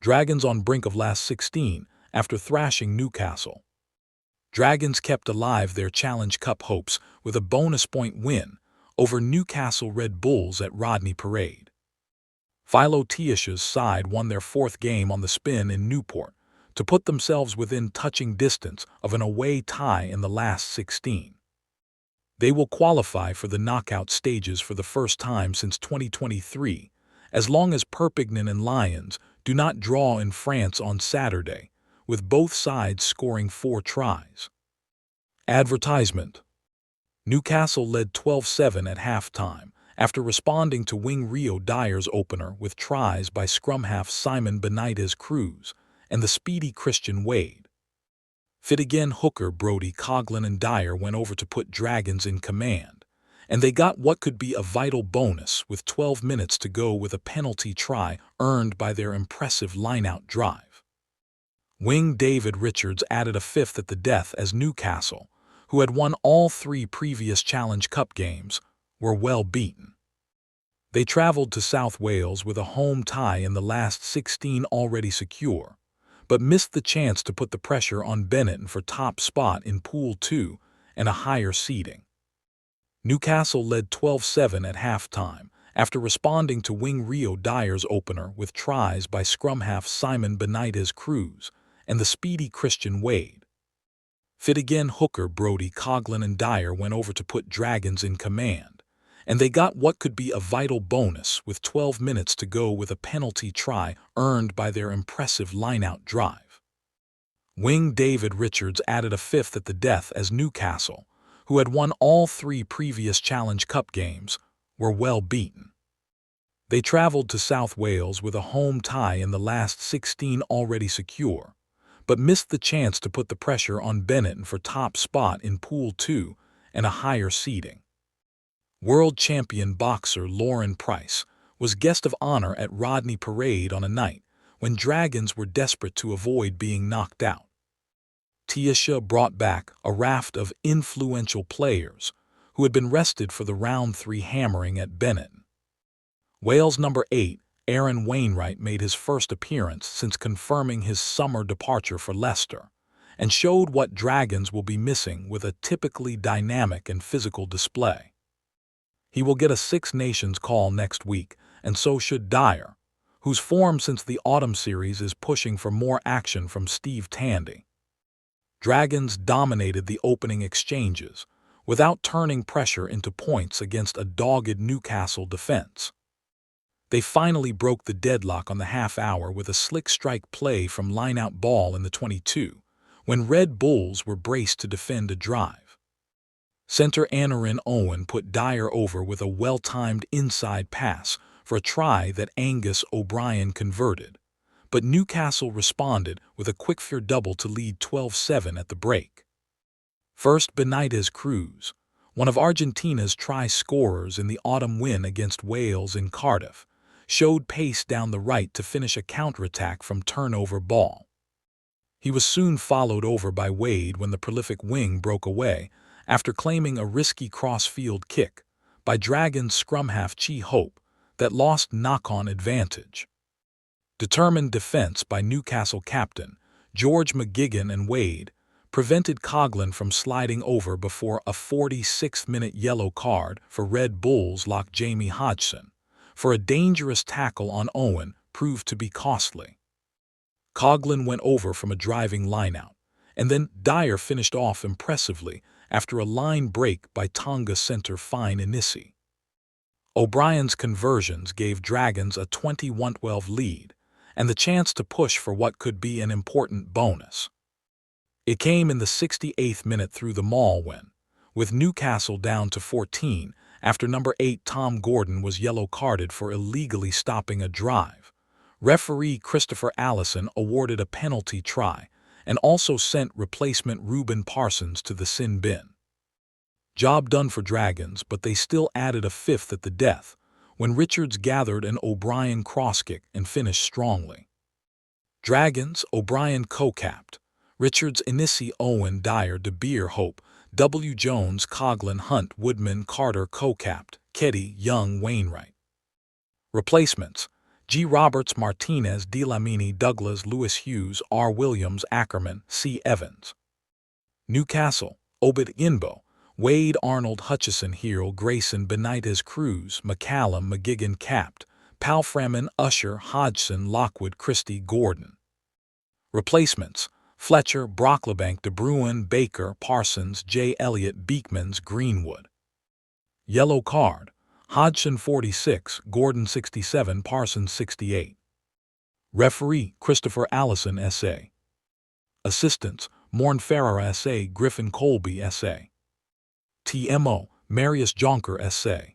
Dragons on brink of last 16 after thrashing Newcastle. Dragons kept alive their Challenge Cup hopes with a bonus point win over Newcastle Red Bulls at Rodney Parade. Philo Tiash's side won their fourth game on the spin in Newport to put themselves within touching distance of an away tie in the last 16. They will qualify for the knockout stages for the first time since 2023, as long as Perpignan and Lions do not draw in France on Saturday, with both sides scoring 4 tries. Advertisement. Newcastle led 12-7 at halftime after responding to wing Rio Dyer's opener with tries by scrum half Simon Benitez Cruz and the speedy Christian Wade. Fit again hooker Brody Coughlin and Dyer went over to put Dragons in command, and they got what could be a vital bonus with 12 minutes to go with a penalty try earned by their impressive line-out drive. Wing David Richards added a fifth at the death as Newcastle, who had won all 3 previous Challenge Cup games, were well beaten. They traveled to South Wales with a home tie in the last 16 already secure, but missed the chance to put the pressure on Benetton for top spot in Pool 2 and a higher seeding. Newcastle led 12-7 at halftime after responding to wing Rio Dyer's opener with tries by scrum half Simon Benitez Cruz and the speedy Christian Wade. Fit again hooker Brody Coughlin and Dyer went over to put Dragons in command, and they got what could be a vital bonus with 12 minutes to go with a penalty try earned by their impressive line-out drive. Wing David Richards added a fifth at the death as Newcastle, who had won all 3 previous Challenge Cup games, were well beaten. They traveled to South Wales with a home tie in the last 16 already secure, but missed the chance to put the pressure on Benetton for top spot in Pool 2 and a higher seeding. World champion boxer Lauren Price was guest of honor at Rodney Parade on a night when Dragons were desperate to avoid being knocked out. Tiasha brought back a raft of influential players who had been rested for the round 3 hammering at Benetton. Wales number 8, Aaron Wainwright, made his first appearance since confirming his summer departure for Leicester, and showed what Dragons will be missing with a typically dynamic and physical display. He will get a 6 Nations call next week, and so should Dyer, whose form since the autumn series is pushing for more action from Steve Tandy. Dragons dominated the opening exchanges, without turning pressure into points against a dogged Newcastle defense. They finally broke the deadlock on the half hour with a slick strike play from line-out ball in the 22, when Red Bulls were braced to defend a drive. Centre Aneurin Owen put Dyer over with a well-timed inside pass for a try that Angus O'Brien converted, but Newcastle responded with a quick-fire double to lead 12-7 at the break. First, Benitez Cruz, one of Argentina's try scorers in the autumn win against Wales in Cardiff, showed pace down the right to finish a counterattack from turnover ball. He was soon followed over by Wade when the prolific wing broke away after claiming a risky cross-field kick by Dragons scrum half Chi Hope that lost knock-on advantage. Determined defense by Newcastle captain George McGuigan and Wade prevented Coughlin from sliding over before a 46th-minute yellow card for Red Bulls lock Jamie Hodgson for a dangerous tackle on Owen proved to be costly. Coughlin went over from a driving lineout, and then Dyer finished off impressively after a line break by Tonga centre Fine Inisi. O'Brien's conversions gave Dragons a 21-12 lead and the chance to push for what could be an important bonus. It came in the 68th minute through the maul when, with Newcastle down to 14 after number 8 Tom Gordon was yellow-carded for illegally stopping a drive, referee Christopher Allison awarded a penalty try and also sent replacement Reuben Parsons to the sin bin. Job done for Dragons, but they still added a fifth at the death when Richards gathered an O'Brien cross-kick and finished strongly. Dragons, O'Brien co-capped, Richards, Inisi, Owen, Dyer, De Beer, Hope, W. Jones, Coughlin, Hunt, Woodman, Carter co-capped, Keddy, Young, Wainwright. Replacements: G. Roberts, Martinez, Delamini, Douglas, Lewis, Hughes, R. Williams, Ackerman, C. Evans. Newcastle, Obed Inbo, Wade, Arnold, Hutchison, Heel, Grayson, Benitez, Cruz, McCallum, McGigan, Capt, Palframan, Usher, Hodgson, Lockwood, Christie, Gordon. Replacements: Fletcher, Brocklebank, De Bruin, Baker, Parsons, J. Elliott, Beekmans, Greenwood. Yellow card: Hodgson 46, Gordon 67, Parsons 68. Referee: Christopher Allison, S.A. Assistants: Morn Ferrara, S.A., Griffin Colby, S.A. TMO: Marius Jonker, S.A.